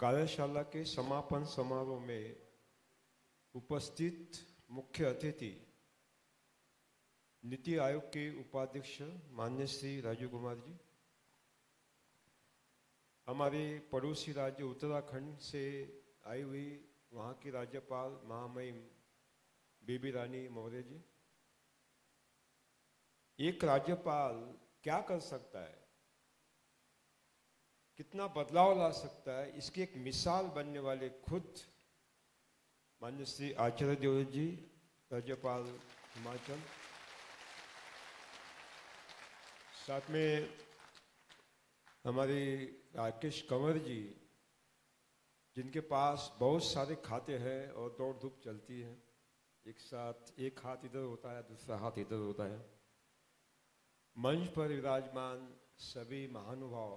कार्यशाला के समापन समारोह में उपस्थित मुख्य अतिथि नीति आयोग के उपाध्यक्ष माननीय श्री राजीव कुमार जी, हमारे पड़ोसी राज्य उत्तराखंड से आई हुई वहाँ की राज्यपाल महामहिम बेबी रानी मौर्य जी। एक राज्यपाल क्या कर सकता है, कितना बदलाव ला सकता है, इसकी एक मिसाल बनने वाले खुद माननीय श्री आचार्य देवव्रत जी, राज्यपाल हिमाचल, साथ में हमारे राकेश कंवर जी, जिनके पास बहुत सारे खाते हैं और दौड़ धूप चलती है, एक साथ एक हाथ इधर होता है, दूसरा हाथ इधर होता है। मंच पर विराजमान सभी महानुभाव,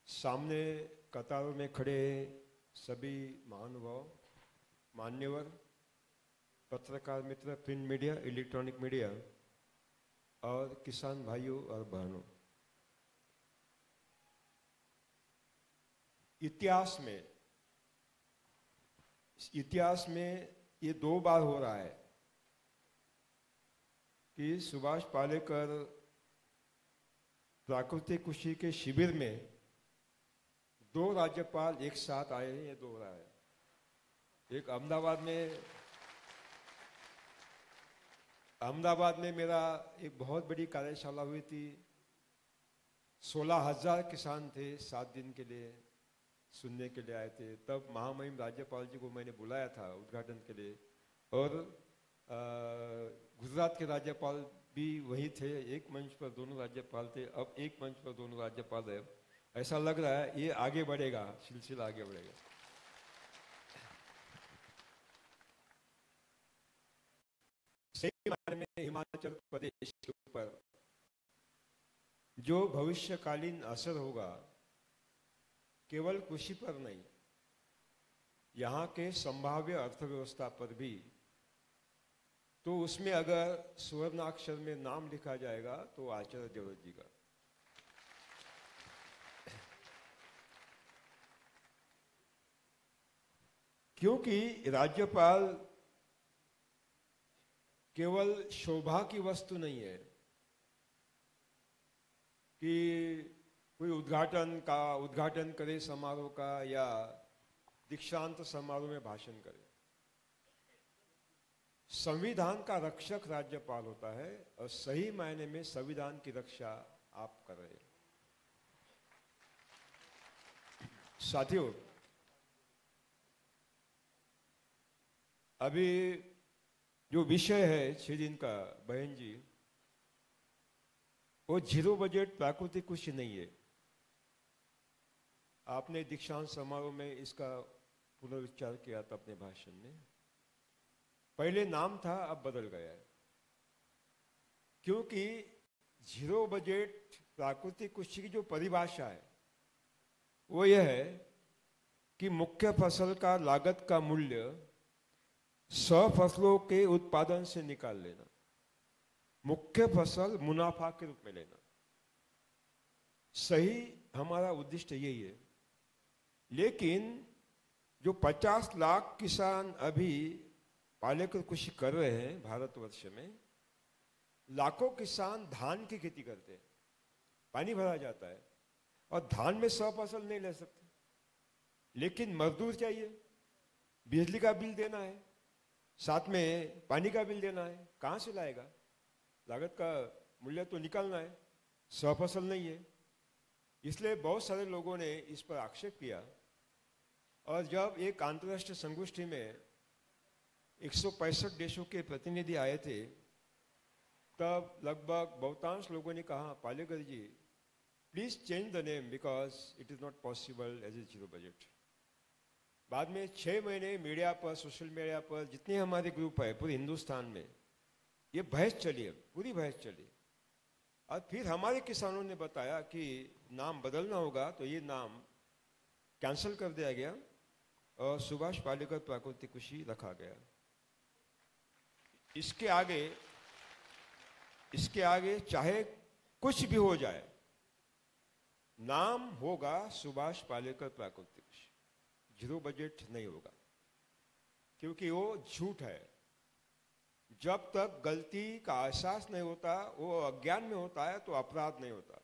सामने कतारों में खड़े सभी महानुभाव, मान्यवर, पत्रकार मित्र, प्रिंट मीडिया, इलेक्ट्रॉनिक मीडिया और किसान भाइयों और बहनों, इतिहास में ये 2 बार हो रहा है कि सुभाष पालेकर प्राकृतिक कृषि के शिविर में 2 राज्यपाल एक साथ आए हैं। ये 2 हो रहा है। एक अहमदाबाद में मेरा एक बहुत बड़ी कार्यशाला हुई थी। 16,000 किसान थे, 7 दिन के लिए सुनने के लिए आए थे। तब महामहिम राज्यपाल जी को मैंने बुलाया था उद्घाटन के लिए, और गुजरात के राज्यपाल भी वही थे। एक मंच पर दोनों राज्यपाल थे, अब एक मंच पर दोनों राज्यपाल है। ऐसा लग रहा है ये आगे बढ़ेगा, सिलसिला आगे बढ़ेगा। सही मायने में हिमाचल प्रदेश के ऊपर जो भविष्यकालीन असर होगा, केवल कृषि पर नहीं, यहाँ के संभाव्य अर्थव्यवस्था पर भी, तो उसमें अगर सुवर्णाक्षर में नाम लिखा जाएगा तो आचार्य देवव्रत जी का। क्योंकि राज्यपाल केवल शोभा की वस्तु नहीं है कि कोई उद्घाटन करे समारोह का या दीक्षांत समारोह में भाषण करे। संविधान का रक्षक राज्यपाल होता है, और सही मायने में संविधान की रक्षा आप कर रहे हैं। साथियों, अभी जो विषय है 6 दिन का, बहन जी, वो 0 बजट प्राकृतिक कृषि नहीं है। आपने दीक्षांत समारोह में इसका पुनरुच्चार किया था अपने भाषण में। पहले नाम था, अब बदल गया है, क्योंकि 0 बजट प्राकृतिक कृषि की जो परिभाषा है वो यह है कि मुख्य फसल का लागत का मूल्य फसलों के उत्पादन से निकाल लेना, मुख्य फसल मुनाफा के रूप में लेना। सही हमारा उद्देश्य यही है। लेकिन जो 50 लाख किसान अभी पालेकर कृषि कर रहे हैं भारतवर्ष में, लाखों किसान धान की खेती करते हैं, पानी भरा जाता है और धान में 100 फसल नहीं ले सकते। लेकिन मजदूर चाहिए, बिजली का बिल देना है, साथ में पानी का बिल देना है, कहाँ से लाएगा? लागत का मूल्य तो निकालना है, 100 फसल नहीं है। इसलिए बहुत सारे लोगों ने इस पर आक्षेप किया, और जब एक अंतर्राष्ट्रीय संगोष्ठी में 165 देशों के प्रतिनिधि आए थे, तब लगभग बहुतांश लोगों ने कहा, Palekar ji please change the name because it is not possible as a 0 budget. बाद में 6 महीने मीडिया पर, सोशल मीडिया पर, जितने हमारे ग्रुप है पूरे हिंदुस्तान में, ये बहस चली है, पूरी बहस चली। और फिर हमारे किसानों ने बताया कि नाम बदलना होगा, तो ये नाम कैंसिल कर दिया गया और सुभाष पालेकर प्राकृतिक कृषि रखा गया। इसके आगे चाहे कुछ भी हो जाए, नाम होगा सुभाष पालेकर प्राकृतिक कृषि, जीरो बजट नहीं होगा, क्योंकि वो झूठ है। जब तक गलती का एहसास नहीं होता, वो अज्ञान में होता है, तो अपराध नहीं होता।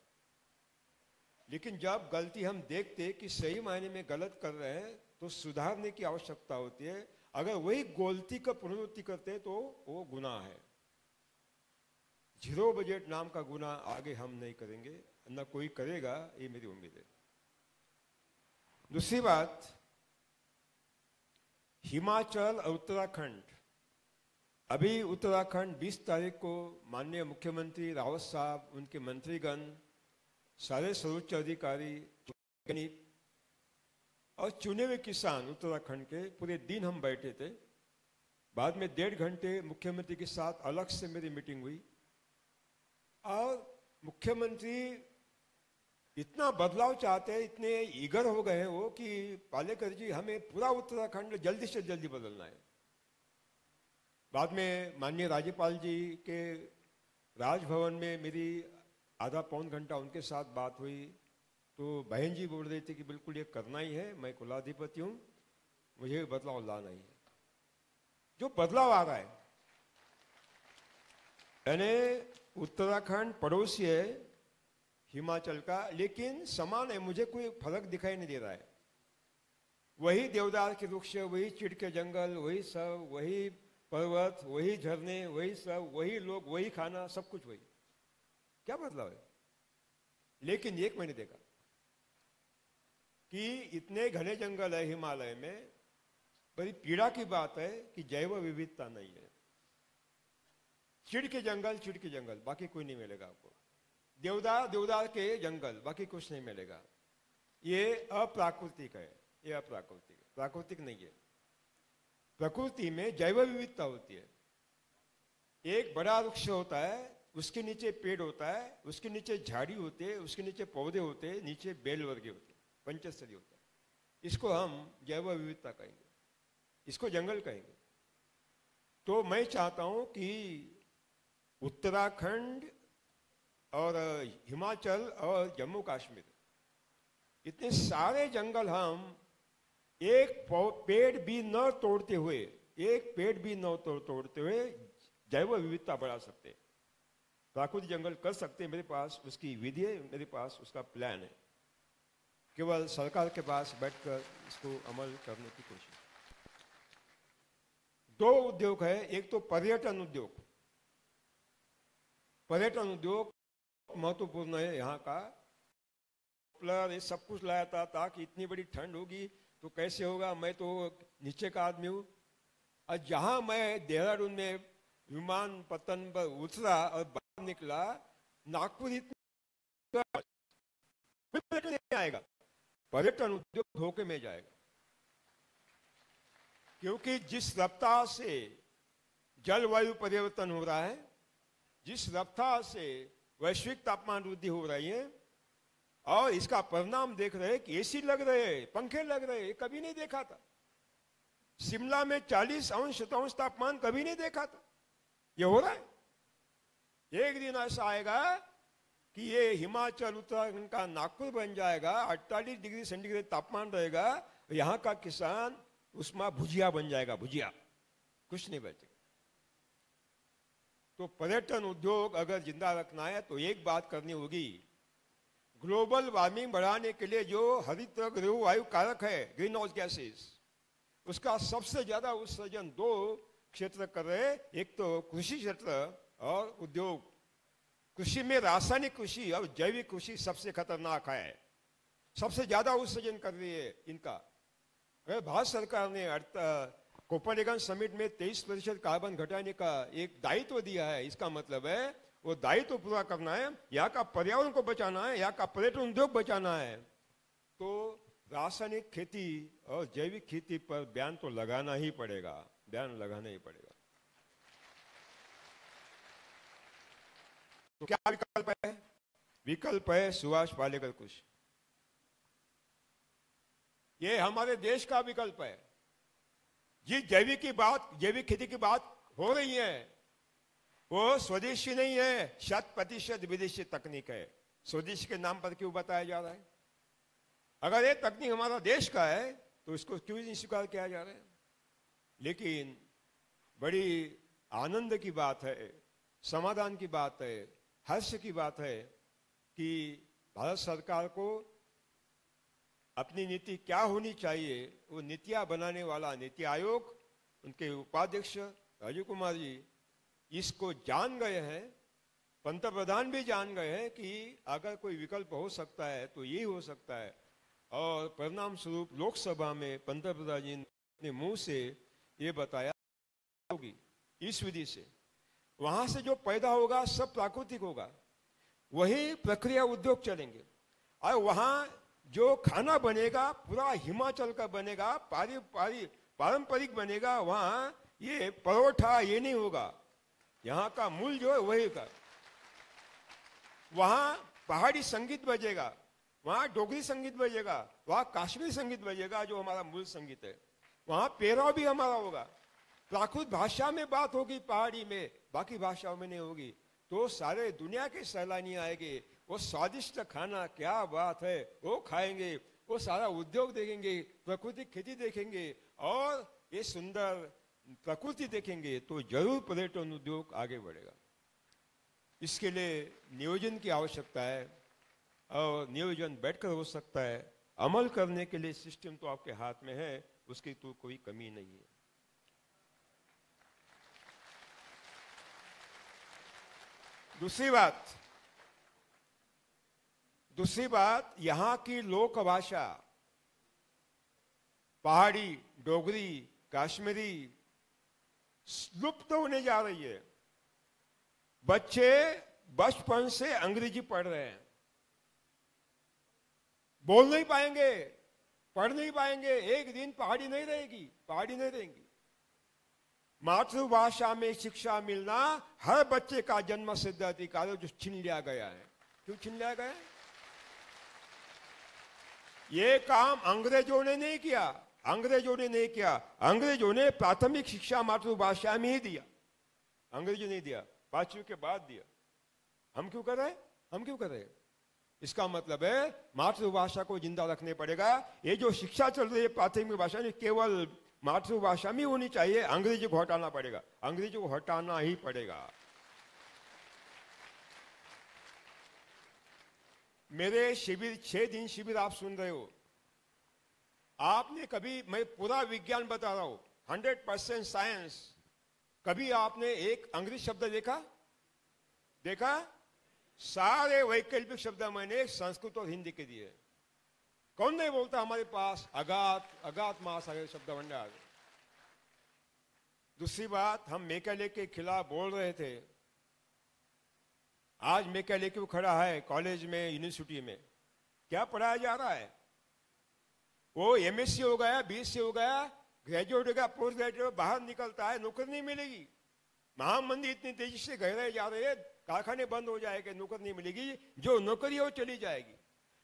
लेकिन जब गलती हम देखते कि सही मायने में गलत कर रहे हैं, तो सुधारने की आवश्यकता होती है। अगर वही गलती का पुनरावृत्ति करते हैं तो वो गुनाह है। जीरो बजट नाम का गुनाह आगे हम नहीं करेंगे, न कोई करेगा, ये मेरी उम्मीद है। दूसरी बात, हिमाचल और उत्तराखंड, अभी उत्तराखंड 20 तारीख को माननीय मुख्यमंत्री रावत साहब, उनके मंत्रीगण, सारे सर्वोच्च अधिकारी और चुने हुए किसान उत्तराखंड के पूरे दिन हम बैठे थे। बाद में 1.5 घंटे मुख्यमंत्री के साथ अलग से मेरी मीटिंग हुई, और मुख्यमंत्री इतना बदलाव चाहते हैं, इतने ईगर हो गए हैं वो कि पालेकर जी हमें पूरा उत्तराखंड जल्दी से जल्दी बदलना है। बाद में माननीय राज्यपाल जी के राजभवन में मेरी आधा पौन घंटा उनके साथ बात हुई, तो बहन जी बोल रही थी कि बिल्कुल ये करना ही है, मैं कुलाधिपति हूँ, मुझे बदलाव लाना ही है। जो बदलाव आ रहा है, यानी उत्तराखंड पड़ोसी है हिमाचल का, लेकिन समान है, मुझे कोई फर्क दिखाई नहीं दे रहा है। वही देवदार के वृक्ष, वही चिड़ के जंगल, वही सब, वही पर्वत, वही झरने, वही सब, वही लोग, वही खाना, सब कुछ वही। क्या बदलाव है? लेकिन एक मैंने देखा कि इतने घने जंगल है हिमालय में, बड़ी पीड़ा की बात है कि जैव विविधता नहीं है। चिड़ के जंगल, बाकी कोई नहीं मिलेगा आपको। देवदार के जंगल, बाकी कुछ नहीं मिलेगा। ये अप्राकृतिक है, ये अप्राकृतिक है, प्राकृतिक नहीं है। प्रकृति में जैव विविधता होती है। एक बड़ा वृक्ष होता है, उसके नीचे पेड़ होता है, उसके नीचे झाड़ी होते हैं, उसके नीचे पौधे होते हैं, नीचे बेल वर्गे होते हैं, पंचस्तरी होता है। इसको हम जैव विविधता कहेंगे, इसको जंगल कहेंगे। तो मैं चाहता हूं कि उत्तराखंड और हिमाचल और जम्मू कश्मीर, इतने सारे जंगल हम एक पेड़ भी न तोड़ते हुए, जैव विविधता बढ़ा सकते, प्राकृतिक जंगल कर सकते। मेरे पास उसकी विधि है, मेरे पास उसका प्लान है, केवल सरकार के पास बैठकर इसको अमल करने की कोशिश। 2 उद्योग है, एक तो पर्यटन उद्योग। पर्यटन उद्योग महत्वपूर्ण है यहाँ का। ये सब कुछ लाया था ताकि इतनी बड़ी ठंड होगी तो कैसे होगा, मैं तो नीचे का आदमी हूँ। और जहां मैं देहरादून में विमानपत्तन पर उतरा और बाहर निकला, नागपुर पर्यटन नहीं आएगा, पर्यटन उद्योग धोखे में जाएगा। क्योंकि जिस रफ्तार से जलवायु परिवर्तन हो रहा है, जिस रफ्तार से वैश्विक तापमान वृद्धि हो रही है, और इसका परिणाम देख रहे हैं कि एसी लग रहे हैं, पंखे लग रहे हैं, कभी नहीं देखा था। शिमला में 40 अंश तापमान कभी नहीं देखा था, ये हो रहा है। एक दिन ऐसा आएगा कि ये हिमाचल उत्तराखंड का नागपुर बन जाएगा, 48 डिग्री सेंटीग्रेड तापमान रहेगा, यहाँ का किसान उसमें भुजिया बन जाएगा, भुजिया, कुछ नहीं बचेगा। तो पर्यटन उद्योग अगर जिंदा रखना है तो एक बात करनी होगी, ग्लोबल वार्मिंग बढ़ाने के लिए जो हरित गृह वायु कारक है, ग्रीन हाउस गैसेस, उसका सबसे ज्यादा उत्सर्जन 2 क्षेत्र कर रहे हैं। एक तो कृषि क्षेत्र और उद्योग। कृषि में रासायनिक कृषि और जैविक कृषि सबसे खतरनाक है, सबसे ज्यादा उत्सर्जन कर रही है इनका। भारत सरकार ने कोपेनहेगन समिट में 23% कार्बन घटाने का एक दायित्व दिया है। इसका मतलब है वो दायित्व पूरा करना है, यहाँ का पर्यावरण को बचाना है, यहाँ का पर्यटन उद्योग बचाना है। तो रासायनिक खेती और जैविक खेती पर बैन तो लगाना ही पड़ेगा, बैन लगाना ही पड़ेगा। तो क्या विकल्प है? विकल्प है सुभाष पालेकर कृषि। ये हमारे देश का विकल्प है। जिस जैविक खेती की बात हो रही है, वो स्वदेशी नहीं है, 100% विदेशी तकनीक है। स्वदेशी के नाम पर क्यों बताया जा रहा है? अगर ये तकनीक हमारा देश का है तो इसको क्यों नहीं स्वीकार किया जा रहा है? लेकिन बड़ी आनंद की बात है, समाधान की बात है, हर्ष की बात है कि भारत सरकार को अपनी नीति क्या होनी चाहिए वो नीतियां बनाने वाला नीति आयोग, उनके उपाध्यक्ष राजीव कुमार जी इसको जान गए हैं। पंतप्रधान भी जान गए हैं कि अगर कोई विकल्प हो सकता है तो यही हो सकता है, और परिणाम स्वरूप लोकसभा में पंतप्रधान जी ने मुंह से ये बताया होगी इस विधि से। वहां से जो पैदा होगा सब प्राकृतिक होगा, वही प्रक्रिया उद्योग चलेंगे, और वहां जो खाना बनेगा पूरा हिमाचल का बनेगा, पारंपरिक बनेगा। वहां ये परोठा ये नहीं होगा, यहाँ का मूल जो है वही का। वहां पहाड़ी संगीत बजेगा, वहां डोगरी संगीत बजेगा, वहां काश्मीरी संगीत बजेगा जो हमारा मूल संगीत है। वहां पेहराव भी हमारा होगा, प्राकृत भाषा में बात होगी पहाड़ी में, बाकी भाषाओं में नहीं होगी। तो सारे दुनिया के सैलानी आएंगे, वो स्वादिष्ट खाना क्या बात है वो खाएंगे, वो सारा उद्योग देखेंगे, प्राकृतिक खेती देखेंगे और ये सुंदर प्रकृति देखेंगे, तो जरूर पर्यटन उद्योग आगे बढ़ेगा। इसके लिए नियोजन की आवश्यकता है, और नियोजन बैठकर हो सकता है। अमल करने के लिए सिस्टम तो आपके हाथ में है, उसकी तो कोई कमी नहीं है। दूसरी बात यहां की लोक भाषा पहाड़ी, डोगरी, कश्मीरी लुप्त होने जा रही है। बच्चे बचपन से अंग्रेजी पढ़ रहे हैं, बोल नहीं पाएंगे, पढ़ नहीं पाएंगे, एक दिन पहाड़ी नहीं रहेगी, पहाड़ी नहीं रहेंगी। मातृभाषा में शिक्षा मिलना हर बच्चे का जन्म सिद्ध अधिकार है, जो छीन लिया गया है। क्यों छीन लिया गया है? ये काम अंग्रेजों ने नहीं किया, अंग्रेजों ने प्राथमिक शिक्षा मातृभाषा में ही दिया, अंग्रेजों ने दिया, 5वीं के बाद दिया। हम क्यों कर रहे हैं? इसका मतलब है मातृभाषा को जिंदा रखने पड़ेगा। ये जो शिक्षा चल रही है प्राथमिक भाषा में, केवल मातृभाषा में होनी चाहिए, अंग्रेजी को हटाना पड़ेगा, अंग्रेजी को हटाना ही पड़ेगा। मेरे शिविर 6 दिन शिविर आप सुन रहे हो, आपने कभी, मैं पूरा विज्ञान बता रहा हूं, 100% साइंस, कभी आपने एक अंग्रेजी शब्द देखा? सारे वैकल्पिक शब्द मैंने संस्कृत और हिंदी के दिए। कौन नहीं बोलता हमारे पास अगात महासागर शब्द भंडार। दूसरी बात, हम मेकाले के खिलाफ बोल रहे थे, आज मेकाले क्यों खड़ा है कॉलेज में, यूनिवर्सिटी में? क्या पढ़ाया जा रहा है? वो एमएससी हो गया, बीएससी हो गया, ग्रेजुएट हो गया, पोस्ट ग्रेजुएट, बाहर निकलता है, नौकरी नहीं मिलेगी। महामंदी इतनी तेजी से गहराए जा रहे हैं, कारखाने बंद हो जाएंगे, नौकरी नहीं मिलेगी, जो नौकरी है वो चली जाएगी।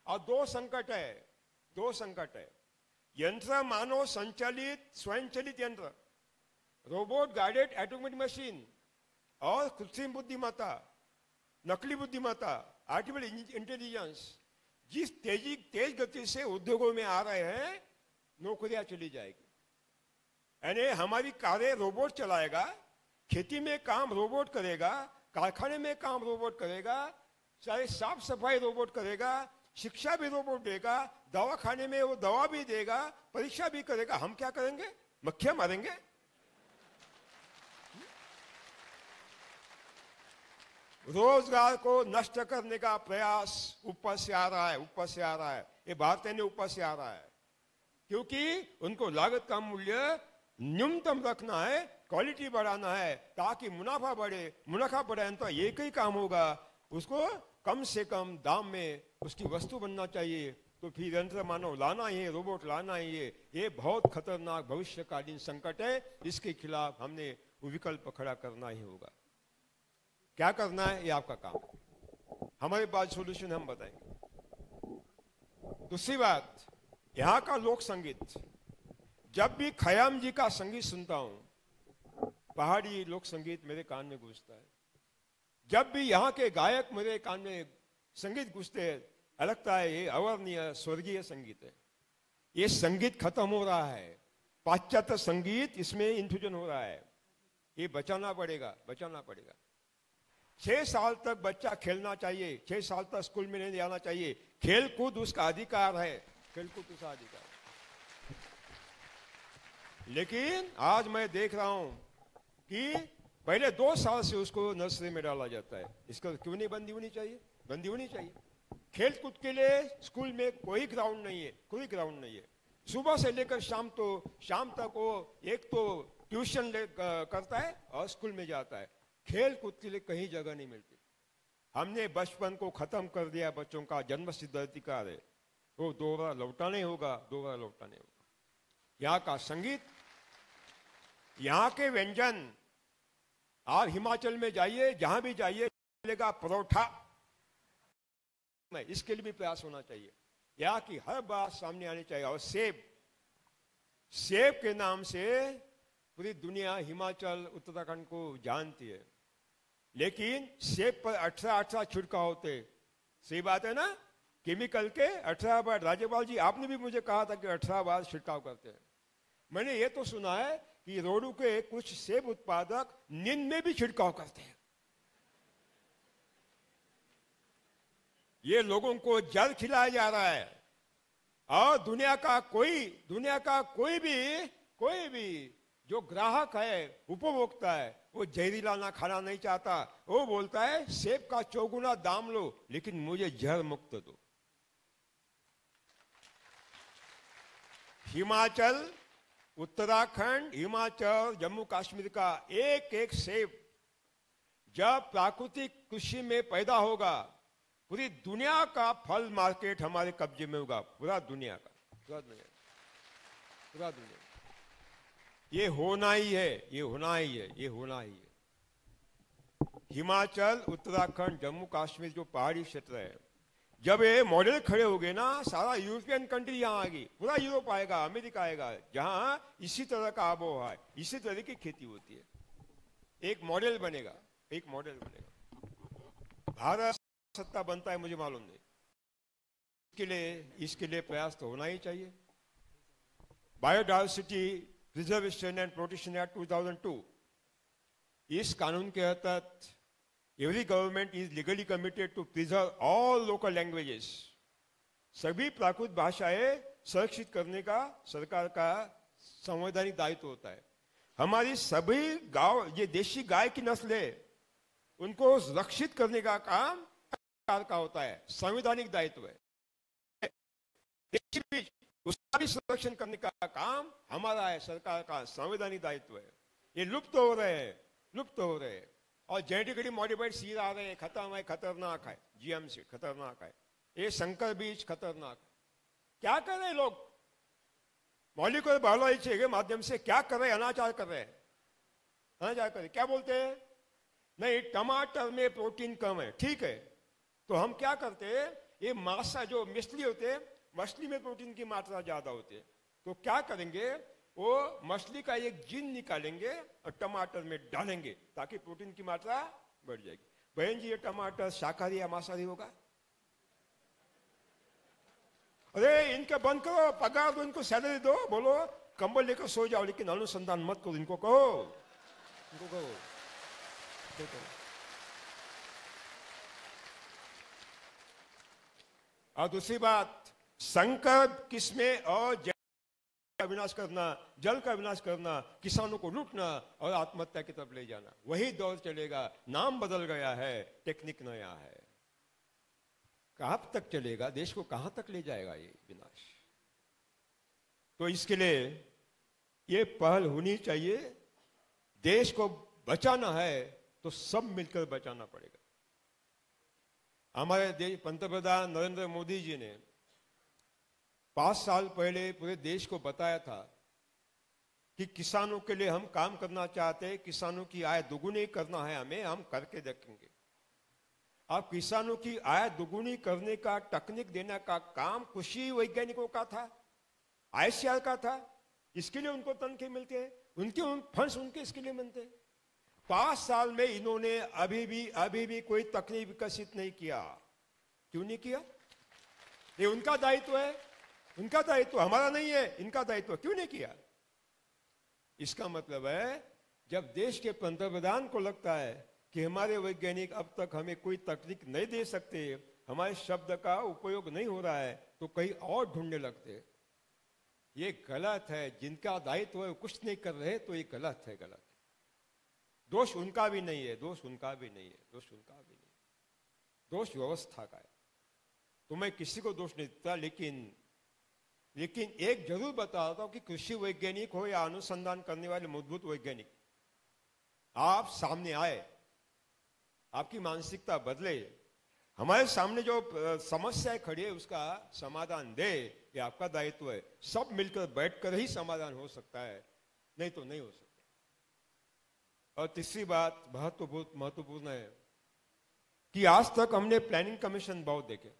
और दो संकट है, यंत्र मानव संचालित स्वयंचलित यंत्र, रोबोट गाइडेड ऑटोमेटिक मशीन, और कृत्रिम बुद्धिमत्ता, नकली बुद्धिमत्ता, आर्टिफिशियल इंटेलिजेंस, जिस तेज गति से उद्योगों में आ रहे हैं, नौकरियां चली जाएगी। यानी हमारी कारें रोबोट चलाएगा, खेती में काम रोबोट करेगा, कारखाने में काम रोबोट करेगा, चाहे साफ सफाई रोबोट करेगा, शिक्षा भी रोबोट देगा, दवाखाने में वो दवा भी देगा, परीक्षा भी करेगा। हम क्या करेंगे? मक्खियां मारेंगे? रोजगार को नष्ट करने का प्रयास ऊपर से आ रहा है, ये भारतीय ने ऊपर से आ रहा है, क्योंकि उनको लागत का मूल्य न्यूनतम रखना है, क्वालिटी बढ़ाना है, ताकि मुनाफा बढ़े तो एक ही काम होगा, उसको कम से कम दाम में उसकी वस्तु बनना चाहिए। तो फिर यंत्र मानव लाना ही है, रोबोट लाना ही है। ये बहुत खतरनाक भविष्यकालीन संकट है, इसके खिलाफ हमने विकल्प खड़ा करना ही होगा। क्या करना है ये आपका काम है, हमारे पास सॉल्यूशन हम बताएंगे। दूसरी बात, यहाँ का लोक संगीत, जब भी खयाम जी का संगीत सुनता हूं, पहाड़ी लोक संगीत मेरे कान में गूंजता है। जब भी यहाँ के गायक मेरे कान में संगीत गूंजते हैं, लगता है ये अवर्णीय स्वर्गीय संगीत है। ये संगीत खत्म हो रहा है, पाश्चात्य संगीत इसमें इंफ्यूजन हो रहा है। ये बचाना पड़ेगा, बचाना पड़ेगा। 6 साल तक बच्चा खेलना चाहिए, 6 साल तक स्कूल में नहीं जाना चाहिए। खेल कूद उसका अधिकार है, खेल कूद उसका अधिकार। लेकिन आज मैं देख रहा हूं कि पहले 2 साल से उसको नर्सरी में डाला जाता है। इसको क्यों नहीं बंदी होनी चाहिए? बंदी होनी चाहिए। खेल कूद के लिए स्कूल में कोई ग्राउंड नहीं है, कोई ग्राउंड नहीं है। सुबह से लेकर शाम तक वो एक तो ट्यूशन करता है और स्कूल में जाता है। खेल कूद के लिए कहीं जगह नहीं मिलती। हमने बचपन को खत्म कर दिया। बच्चों का जन्मसिद्ध अधिकार है, वो दोबारा लौटाने होगा, दोबारा लौटाने होगा। यहाँ का संगीत, यहाँ के व्यंजन, आप हिमाचल में जाइए, जहां भी जाइए मिलेगा परोठा। इसके लिए भी प्रयास होना चाहिए। यहाँ की हर बात सामने आनी चाहिए। और सेब, सेब के नाम से पूरी दुनिया हिमाचल उत्तराखंड को जानती है। लेकिन सेब पर 18 छिड़काव होते। सही बात है ना? केमिकल के 18 बार। राज्यपाल जी, आपने भी मुझे कहा था कि 18 बार छिड़काव करते हैं। मैंने ये तो सुना है कि रोडू के कुछ सेब उत्पादक नींद में भी छिड़काव करते हैं। ये लोगों को जल खिलाया जा रहा है। और दुनिया का कोई भी जो ग्राहक है, उपभोक्ता है, वो जहरीला ना खाना नहीं चाहता। वो बोलता है सेब का 4 गुना दाम लो, लेकिन मुझे जहर मुक्त दो। हिमाचल, उत्तराखंड, हिमाचल, जम्मू कश्मीर का एक एक सेब जब प्राकृतिक कृषि में पैदा होगा, पूरी दुनिया का फल मार्केट हमारे कब्जे में होगा। पूरा दुनिया का, पूरा दुनिया। ये होना ही है, ये होना ही है, ये होना ही है। हिमाचल, उत्तराखंड, जम्मू कश्मीर जो पहाड़ी क्षेत्र है, जब ये मॉडल खड़े हो गए ना, सारा यूरोपियन कंट्री यहाँ आएगी, पूरा यूरोप आएगा, अमेरिका आएगा, जहां इसी तरह का आबोहवा है, इसी तरह की खेती होती है। एक मॉडल बनेगा, एक मॉडल बनेगा। भारत सत्ता बनता है मुझे मालूम नहीं। इसके लिए प्रयास तो होना ही चाहिए। Biodiversity preservation and protection act 2002, इस कानून के तहत every government is legally committed to preserve all local languages. सभी प्राकृत भाषाएं संरक्षित करने का सरकार का संवैधानिक दायित्व होता है। हमारी सभी गांव, ये देशी गाय की नस्ल है, उनको रक्षित करने का काम सरकार का होता है, संवैधानिक दायित्व है। उसका भी संरक्षण करने का काम हमारा है, सरकार का संवैधानिक दायित्व है। ये लुप्त हो रहे हैं, लुप्त हो रहे हैं। और जेनेटिकली मॉडिफाइड सीड आ रहे हैं, खतरनाक है, जीएम सीड खतरनाक है, ये संकर बीज खतरनाक है। क्या कर रहे हैं लोग? मॉलिक्यूलर बायोलॉजी के माध्यम से क्या कर रहे हैं? अनाचार कर रहे हैं, अनाचार कर रहे। क्या बोलते हैं? नहीं, टमाटर में प्रोटीन कम है, ठीक है। तो हम क्या करते हैं, ये मांसा जो मछली होते हैं, मछली में प्रोटीन की मात्रा ज्यादा होती है, तो क्या करेंगे, वो मछली का एक जीन निकालेंगे और टमाटर में डालेंगे ताकि प्रोटीन की मात्रा बढ़ जाएगी। बहन जी, ये टमाटर शाकाहारी या मांसाहारी होगा? अरे इनके बंद करो, पगार दो, इनको सैलरी दो, बोलो कंबल लेकर सो जाओ, लेकिन अनुसंधान मत करो। इनको कहो, इनको कहो। और दूसरी बात, संकर किस्में और जल का विनाश करना, जल का विनाश करना, किसानों को लूटना और आत्महत्या की तरफ ले जाना, वही दौर चलेगा। नाम बदल गया है, टेक्निक नया है। कहां तक चलेगा? देश को कहां तक ले जाएगा ये विनाश? तो इसके लिए ये पहल होनी चाहिए। देश को बचाना है तो सब मिलकर बचाना पड़ेगा। हमारे देश पंतप्रधान नरेंद्र मोदी जी ने 5 साल पहले पूरे देश को बताया था कि किसानों के लिए हम काम करना चाहते हैं, किसानों की आय दुगुनी करना है हमें, हम करके देखेंगे। अब किसानों की आय दुगुनी करने का टेक्निक देने का काम कृषि वैज्ञानिकों का था, आईसीआर का था। इसके लिए उनको तनख्वाह मिलते हैं, उनके फंड्स उनके इसके लिए मिलते हैं। 5 साल में इन्होंने अभी भी कोई तकनीक विकसित नहीं किया। क्यों नहीं किया? ये उनका दायित्व है, उनका दायित्व, हमारा नहीं है। इनका दायित्व क्यों नहीं किया? इसका मतलब है जब देश के पंतप्रधान को लगता है कि हमारे वैज्ञानिक अब तक हमें कोई तकनीक नहीं दे सकते, हमारे शब्द का उपयोग नहीं हो रहा है, तो कहीं और ढूंढने लगते। ये गलत है। जिनका दायित्व है कुछ नहीं कर रहे तो ये गलत है, गलत है। दोष उनका भी नहीं है, दोष उनका भी नहीं है, दोष उनका भी नहीं है, दोष व्यवस्था का है। तो मैं किसी को दोष नहीं देता, लेकिन एक जरूर बता रहा हूं कि कृषि वैज्ञानिक हो या अनुसंधान करने वाले मजबूत वैज्ञानिक, आप सामने आए, आपकी मानसिकता बदले, हमारे सामने जो समस्याएं खड़ी है उसका समाधान दे, ये आपका दायित्व है। सब मिलकर बैठकर ही समाधान हो सकता है, नहीं तो नहीं हो सकता। और तीसरी बात बहुत महत्वपूर्ण है कि आज तक हमने प्लानिंग कमीशन बहुत देखे,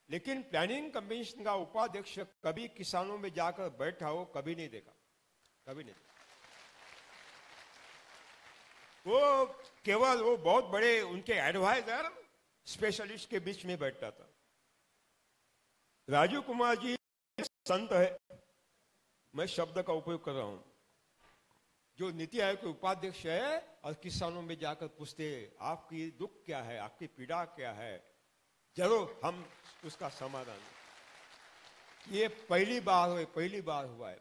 लेकिन प्लानिंग कमीशन का उपाध्यक्ष कभी किसानों में जाकर बैठा हो, कभी नहीं देखा, कभी नहीं देखा। वो केवल वो बहुत बड़े उनके एडवाइजर स्पेशलिस्ट के बीच में बैठता था। राजीव कुमार जी संत है, मैं शब्द का उपयोग कर रहा हूं, जो नीति आयोग के उपाध्यक्ष है और किसानों में जाकर पूछते आपकी दुख क्या है, आपकी पीड़ा क्या है, जरूर हम उसका समाधान। ये पहली बार हुआ है।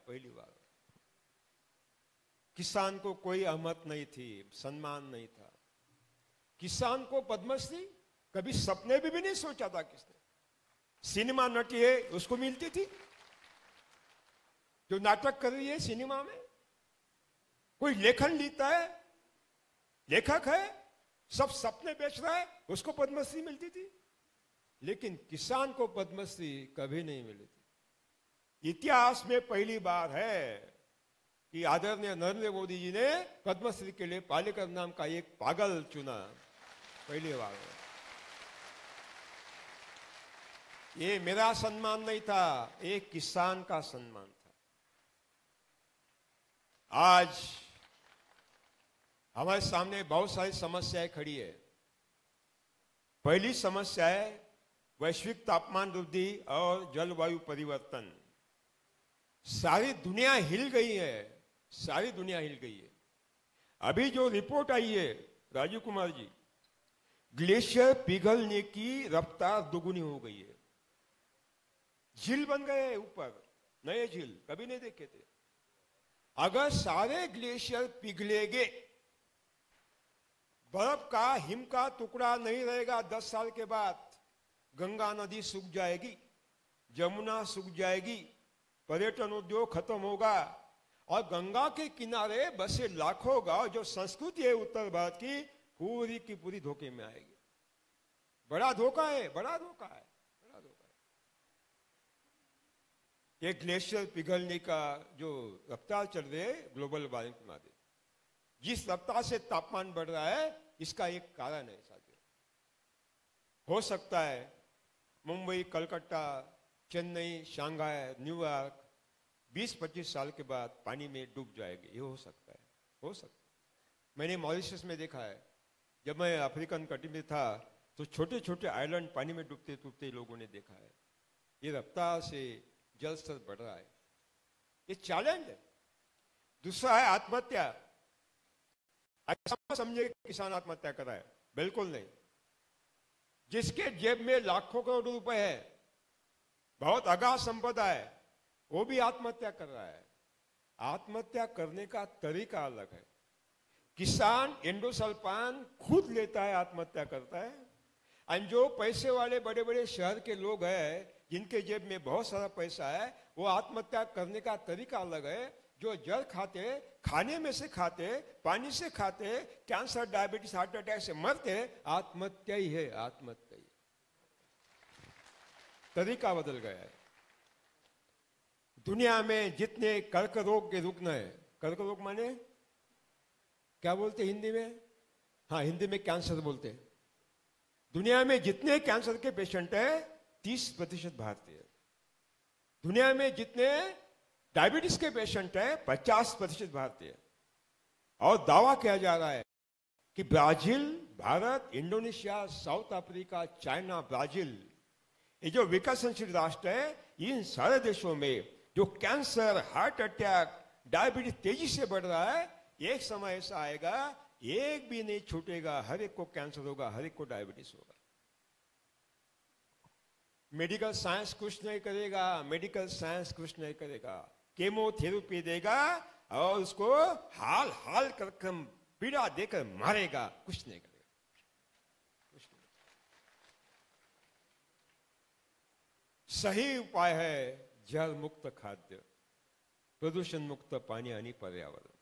किसान को कोई अहमत नहीं थी, सम्मान नहीं था। किसान को पद्मश्री कभी सपने भी नहीं सोचा था किसने। सिनेमा नटी है उसको मिलती थी, जो नाटक कर रही है सिनेमा में, कोई लेखन लिखता है, लेखक है, सब सपने बेच रहा है, उसको पद्मश्री मिलती थी। लेकिन किसान को पद्मश्री कभी नहीं मिली थी। इतिहास में पहली बार है कि आदरणीय नरेंद्र मोदी जी ने पद्मश्री के लिए पालेकर नाम का एक पागल चुना, पहली बार। ये मेरा सम्मान नहीं था, एक किसान का सम्मान था। आज हमारे सामने बहुत सारी समस्याएं खड़ी है। पहली समस्या है वैश्विक तापमान वृद्धि और जलवायु परिवर्तन। सारी दुनिया हिल गई है, सारी दुनिया हिल गई है। अभी जो रिपोर्ट आई है राजीव कुमार जी, ग्लेशियर पिघलने की रफ्तार दुगुनी हो गई है। झील बन गए ऊपर, नए झील कभी नहीं देखे थे। अगर सारे ग्लेशियर पिघलेंगे, बर्फ का हिम का टुकड़ा नहीं रहेगा, 10 साल के बाद गंगा नदी सूख जाएगी, जमुना सूख जाएगी, पर्यटन उद्योग खत्म होगा और गंगा के किनारे बसे लाखों गांव, जो संस्कृति है उत्तर भारत की, पूरी की पूरी धोखे में आएगी। बड़ा धोखा है, बड़ा धोखा है, बड़ा धोखा है। ये ग्लेशियर पिघलने का जो रफ्तार चल रही है ग्लोबल वार्मिंग के माध्यम, जिस रफ्तार से तापमान बढ़ रहा है, इसका एक कारण है साथियों। हो सकता है मुंबई, कलकत्ता, चेन्नई, शंघाई, न्यूयॉर्क 20-25 साल के बाद पानी में डूब जाएगी। ये हो सकता है, हो सकता है। मैंने मॉरिशस में देखा है, जब मैं अफ्रीकन कंट्री में था तो छोटे छोटे आइलैंड पानी में डूबते डूबते लोगों ने देखा है। ये रफ्तार से जल स्तर बढ़ रहा है, ये चैलेंज है। दूसरा है आत्महत्या। ऐसा समझे किसान आत्महत्या कर रहा है, बिल्कुल नहीं। जिसके जेब में लाखों करोड़ रुपए है, बहुत अगाध संपदा है, वो भी आत्महत्या कर रहा है। आत्महत्या करने का तरीका अलग है। किसान एंडोसल्फान खुद लेता है, आत्महत्या करता है। और जो पैसे वाले बड़े बड़े शहर के लोग हैं, जिनके जेब में बहुत सारा पैसा है, वो आत्महत्या करने का तरीका अलग है। जो जल खाते, खाने में से खाते, पानी से खाते, कैंसर, डायबिटीज, हार्ट अटैक से मरते, आत्महत्या ही है, आत्महत्या ही। तरीका बदल गया है। दुनिया में जितने कर्क रोग के रुग्ण है, कर्क रोग माने क्या बोलते हिंदी में? हाँ, हिंदी में कैंसर बोलते हैं। दुनिया में जितने कैंसर के पेशेंट है, 30% भारतीय। दुनिया में जितने डायबिटीज के पेशेंट है, 50% भारतीय। और दावा किया जा रहा है कि Brazil Bharat, Indonesia, south Africa, China, Brazil, ये जो विकसनशील राष्ट्र है, इन सारे देशों में जो कैंसर, हार्ट अटैक, डायबिटीज तेजी से बढ़ रहा है, एक समय ऐसा आएगा एक भी नहीं छूटेगा, हर एक को कैंसर होगा, हर एक को डायबिटीज होगा। मेडिकल साइंस कुछ नहीं करेगा, मेडिकल साइंस कुछ नहीं करेगा, केमोथेरेपी देगा और उसको हाल हाल कर पीड़ा देकर मारेगा, कुछ नहीं करेगा। सही उपाय है जल मुक्त खाद्य, प्रदूषण मुक्त पानी आणि पर्यावरण।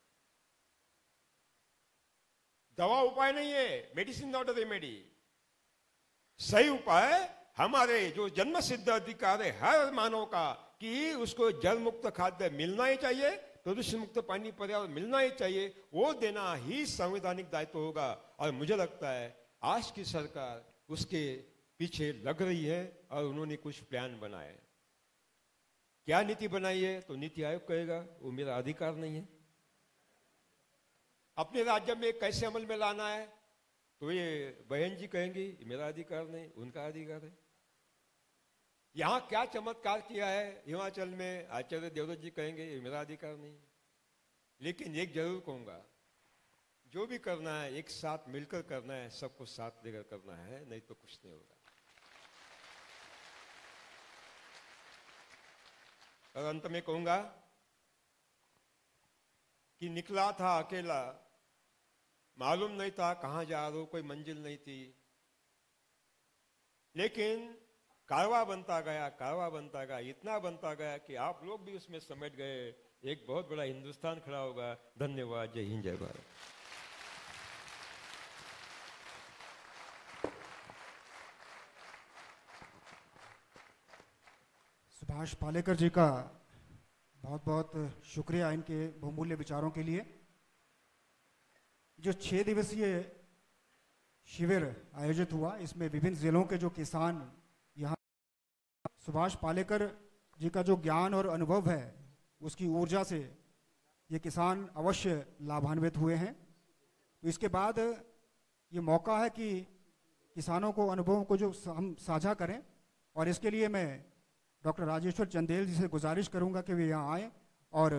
दवा उपाय नहीं है, मेडिसिन नॉट अ रेमेडी। सही उपाय हमारे जो जन्म सिद्ध अधिकार है हर मानव का कि उसको जल मुक्त खाद्य मिलना ही चाहिए, प्रदूषण मुक्त पानी पर्यावरण मिलना ही चाहिए, वो देना ही संवैधानिक दायित्व होगा। और मुझे लगता है आज की सरकार उसके पीछे लग रही है और उन्होंने कुछ प्लान बनाए। क्या नीति बनाई है तो नीति आयोग कहेगा, वो मेरा अधिकार नहीं है। अपने राज्य में कैसे अमल में लाना है तो ये बहन जी कहेंगी मेरा अधिकार नहीं, उनका अधिकार है। यहां क्या चमत्कार किया है हिमाचल में, आचार्य देवव्रत जी कहेंगे ये मेरा अधिकार नहीं। लेकिन एक जरूर कहूंगा, जो भी करना है एक साथ मिलकर करना है, सबको साथ लेकर करना है, नहीं तो कुछ नहीं होगा। और अंत में कहूंगा कि निकला था अकेला, मालूम नहीं था कहां जा रहा हूं, कोई मंजिल नहीं थी, लेकिन कारवा बनता गया, कारवा बनता गया, इतना बनता गया कि आप लोग भी उसमें समेट गए, एक बहुत बड़ा हिंदुस्तान खड़ा होगा। धन्यवाद। जय हिंद, जय भारत। सुभाष पालेकर जी का बहुत बहुत शुक्रिया इनके बहुमूल्य विचारों के लिए। जो 6 दिवसीय शिविर आयोजित हुआ, इसमें विभिन्न जिलों के जो किसान यहाँ, सुभाष पालेकर जी का जो ज्ञान और अनुभव है, उसकी ऊर्जा से ये किसान अवश्य लाभान्वित हुए हैं। तो इसके बाद ये मौका है कि किसानों को अनुभवों को जो हम साझा करें, और इसके लिए मैं डॉक्टर राजेश्वर चंदेल जी से गुजारिश करूंगा कि वे यहाँ आए और